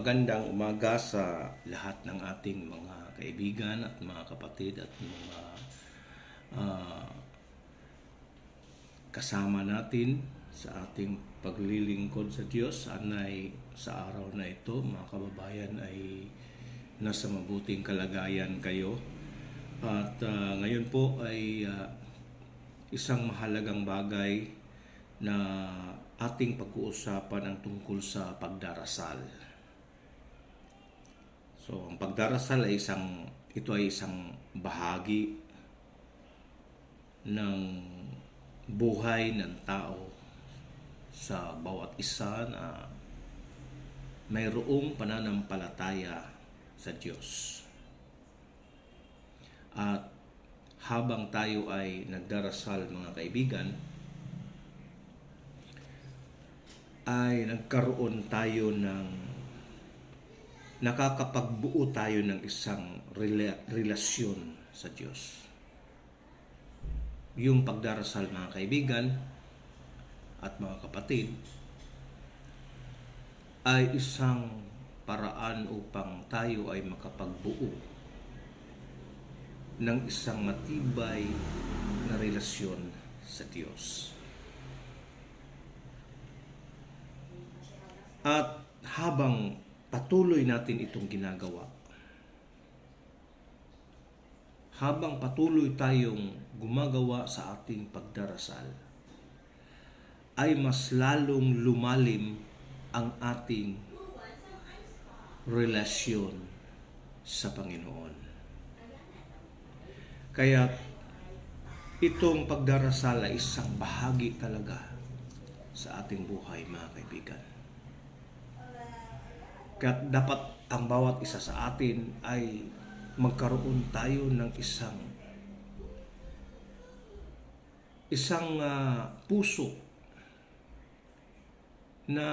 Magandang umaga sa lahat ng ating mga kaibigan at mga kapatid at mga kasama natin sa ating paglilingkod sa Diyos. Sana'y sa araw na ito, mga kababayan, ay nasa mabuting kalagayan kayo. At ngayon po ay isang mahalagang bagay na ating pag-uusapan ang tungkol sa pagdarasal. So, ang pagdarasal ay isang bahagi ng buhay ng tao sa bawat isa na mayroong pananampalataya sa Diyos. At habang tayo ay nagdarasal, mga kaibigan, ay nagkaroon tayo nakakapagbuo tayo ng isang relasyon sa Diyos. Yung pagdarasal, mga kaibigan at mga kapatid, ay isang paraan upang tayo ay makapagbuo ng isang matibay na relasyon sa Diyos. At habang patuloy natin itong ginagawa, habang patuloy tayong gumagawa sa ating pagdarasal, ay mas lalong lumalim ang ating relasyon sa Panginoon. Kaya itong pagdarasal ay isang bahagi talaga sa ating buhay, mga kaibigan. Kaya dapat ang bawat isa sa atin ay magkaroon tayo ng isang puso na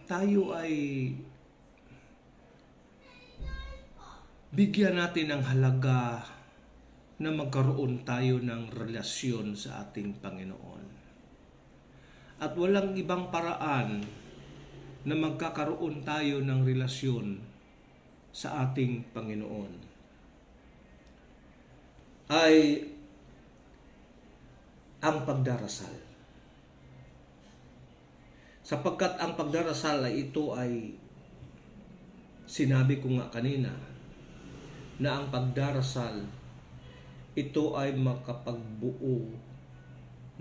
tayo ay bigyan natin ng halaga na magkaroon tayo ng relasyon sa ating Panginoon. At walang ibang paraan na magkakaroon tayo ng relasyon sa ating Panginoon ay ang pagdarasal. Sapagkat ang pagdarasal ay sinabi ko nga kanina, na ang pagdarasal ito ay makapagbuo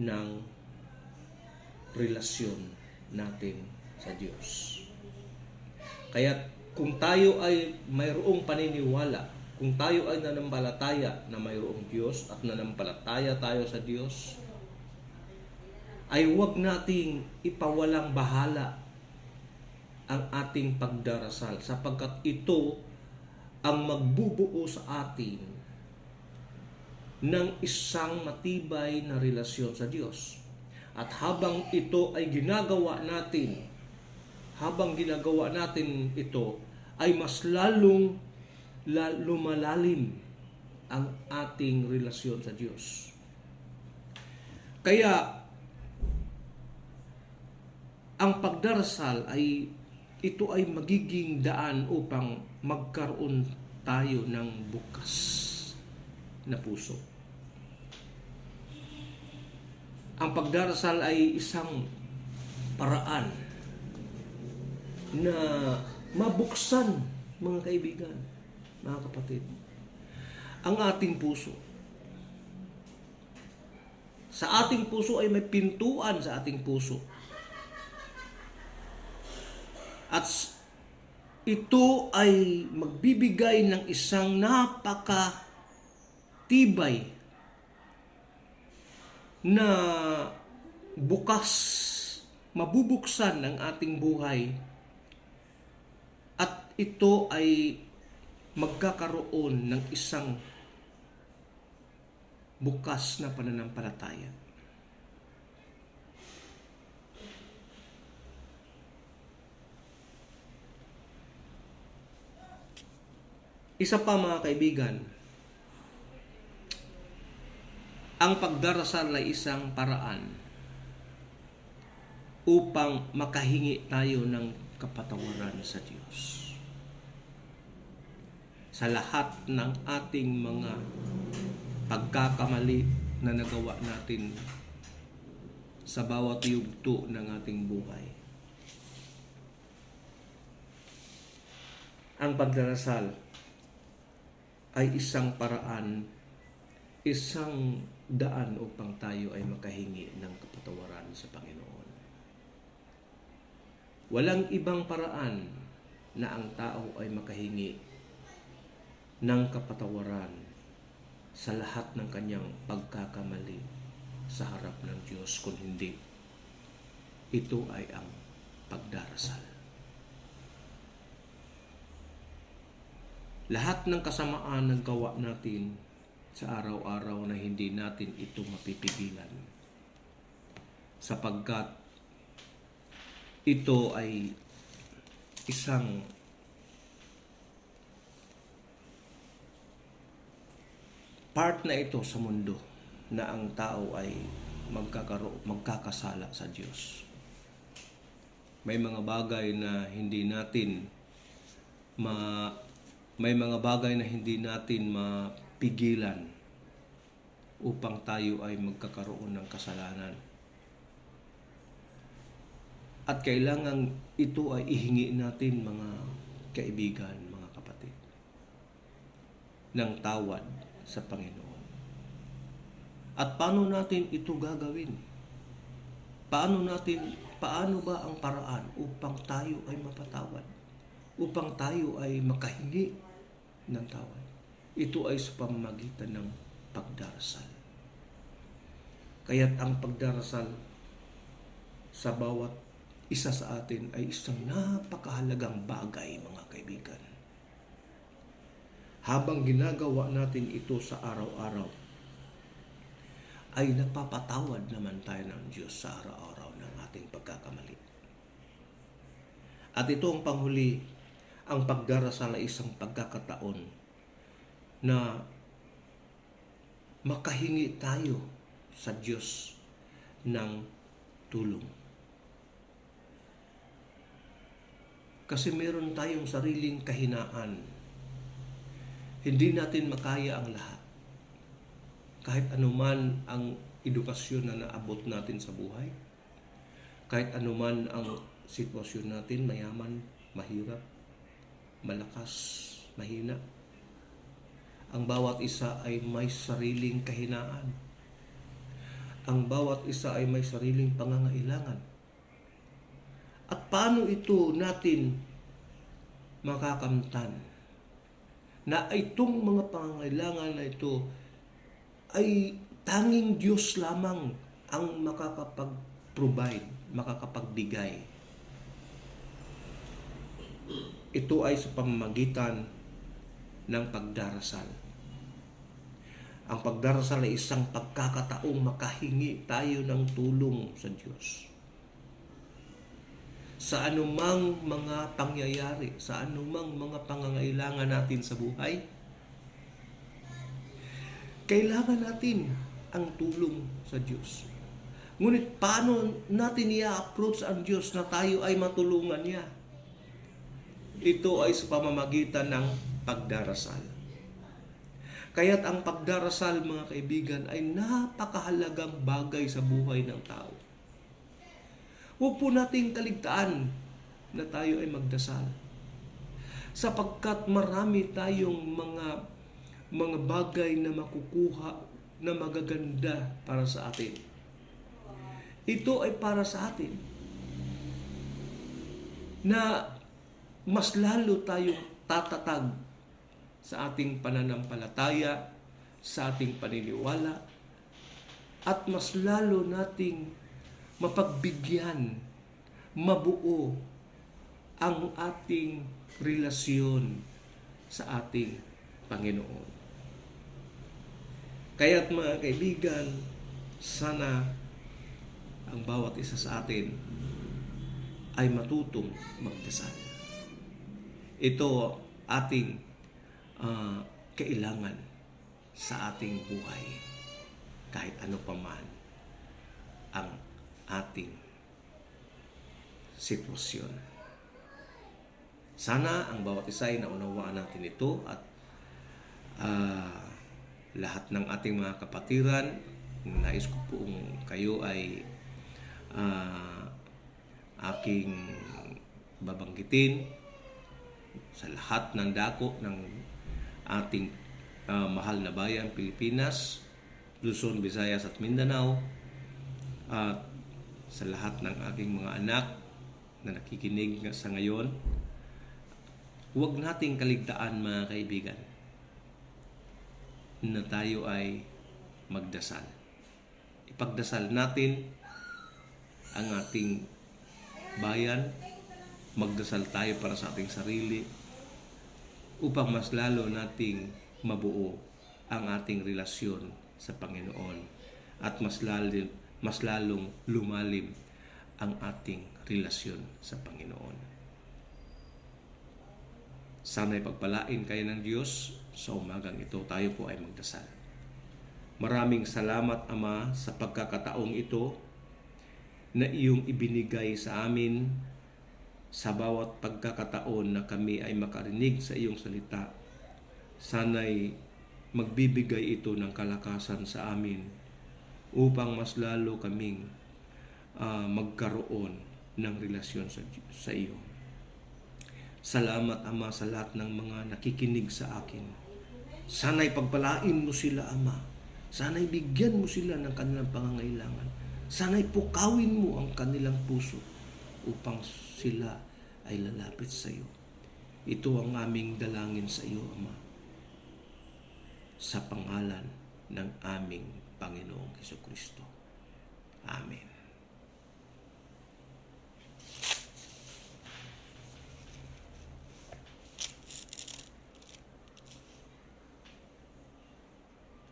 ng relasyon natin sa Diyos. Kaya kung tayo ay mayroong paniniwala, kung tayo ay nanampalataya na mayroong Diyos at nanampalataya tayo sa Diyos, ay huwag nating ipawalang bahala ang ating pagdarasal, sapagkat ito ang magbubuo sa atin ng isang matibay na relasyon sa Diyos. At habang ito ay ginagawa natin ito, ay mas lalong lumalalim ang ating relasyon sa Diyos. Kaya ang pagdarasal ay magiging daan upang magkaroon tayo ng bukas na puso. Ang pagdarasal ay isang paraan na mabuksan, mga kaibigan, mga kapatid, ang ating puso. Sa ating puso ay may pintuan sa ating puso. At ito ay magbibigay ng isang napaka-tibay na mabubuksan ng ating buhay. At ito ay magkakaroon ng isang bukas na pananampalataya. Isa pa, mga kaibigan, ang pagdarasal ay isang paraan upang makahingi tayo ng kapatawaran sa Diyos. sa lahat ng ating mga pagkakamali na nagawa natin sa bawat yugto ng ating buhay. Ang pagdarasal ay isang paraan, isang daan upang tayo ay makahingi ng kapatawaran sa Panginoon. Walang ibang paraan na ang tao ay makahingi ng kapatawaran sa lahat ng kanyang pagkakamali sa harap ng Diyos, kung hindi ito ay ang pagdarasal. Lahat ng kasamaan ng gawa natin sa araw-araw na hindi natin ito mapipigilan, sapagkat ito ay isang part na ito sa mundo na ang tao ay magkakasala sa Diyos. May mga bagay na hindi natin mapigilan upang tayo ay magkakaroon ng kasalanan. At kailangan ito ay ihingi natin, mga kaibigan, mga kapatid, ng tawad sa Panginoon. At paano natin ito gagawin? Paano ba ang paraan upang tayo ay mapatawad? Upang tayo ay makahingi ng tawad? Ito ay sa pamamagitan ng pagdarasal. Kaya't ang pagdarasal sa bawat isa sa atin ay isang napakahalagang bagay, mga kaibigan. Habang ginagawa natin ito sa araw-araw, ay napapatawad naman tayo ng Diyos sa araw-araw ng ating pagkakamali. At ito ang panghuli, ang pagdarasal ay isang pagkakataon na makahingi tayo sa Diyos ng tulong. Kasi meron tayong sariling kahinaan. Hindi natin makaya ang lahat. Kahit anuman ang edukasyon na naabot natin sa buhay, kahit anuman ang sitwasyon natin, mayaman, mahirap, malakas, mahina, ang bawat isa ay may sariling kahinaan. Ang bawat isa ay may sariling pangangailangan. At paano ito natin makakamtan? Na itong mga pangangailangan na ito ay tanging Diyos lamang ang makakapag-provide, makakapagbigay. Ito ay sa pamamagitan ng pagdarasal. Ang pagdarasal ay isang pagkakataong makahingi tayo ng tulong sa Diyos. Sa anumang mga pangyayari, sa anumang mga pangangailangan natin sa buhay, kailangan natin ang tulong sa Diyos. Ngunit paano natin i-approach ang Diyos na tayo ay matulungan niya? Ito ay sa pamamagitan ng pagdarasal. Kaya't ang pagdarasal, mga kaibigan, ay napakahalagang bagay sa buhay ng tao. Huwag po nating kaligtaan na tayo ay magdasal, sapagkat marami tayong mga bagay na makukuha na magaganda para sa atin. Ito ay para sa atin na mas lalo tayong tatatag sa ating pananampalataya, sa ating paniniwala, at mas lalo nating mapagbigyan, mabuo ang ating relasyon sa ating Panginoon. Kaya't mga kaibigan, sana ang bawat isa sa atin ay matutong magdasal. Ito ating kailangan sa ating buhay, kahit ano pa man ang ating sitwasyon. Sana ang bawat isa ay naunawaan natin ito at ah, lahat ng ating mga kapatiran. Nais ko pong kayo ay aking babanggitin sa lahat ng dako ng ating mahal na bayan, Pilipinas, Luzon, Visayas at Mindanao, at sa lahat ng aking mga anak na nakikinig sa ngayon. Huwag nating kaligtaan, mga kaibigan, na tayo ay magdasal. Ipagdasal natin ang ating bayan, magdasal tayo para sa ating sarili upang mas lalo nating mabuo ang ating relasyon sa Panginoon at mas lalong lumalim ang ating relasyon sa Panginoon. Sana'y pagpalain kayo ng Diyos sa umagang ito. Tayo po ay magdasal. Maraming salamat, Ama, sa pagkakataong ito na iyong ibinigay sa amin sa bawat pagkakataon na kami ay makarinig sa iyong salita. Sana'y magbibigay ito ng kalakasan sa amin upang mas lalo kaming magkaroon ng relasyon sa iyo. Salamat, Ama, sa lahat ng mga nakikinig sa akin. Sana'y pagpalain mo sila, Ama. Sana'y bigyan mo sila ng kanilang pangangailangan. Sana'y pukawin mo ang kanilang puso upang sila ay lalapit sa iyo. Ito ang aming dalangin sa iyo, Ama, sa pangalan ng aming Panginoong Hesukristo. Amen.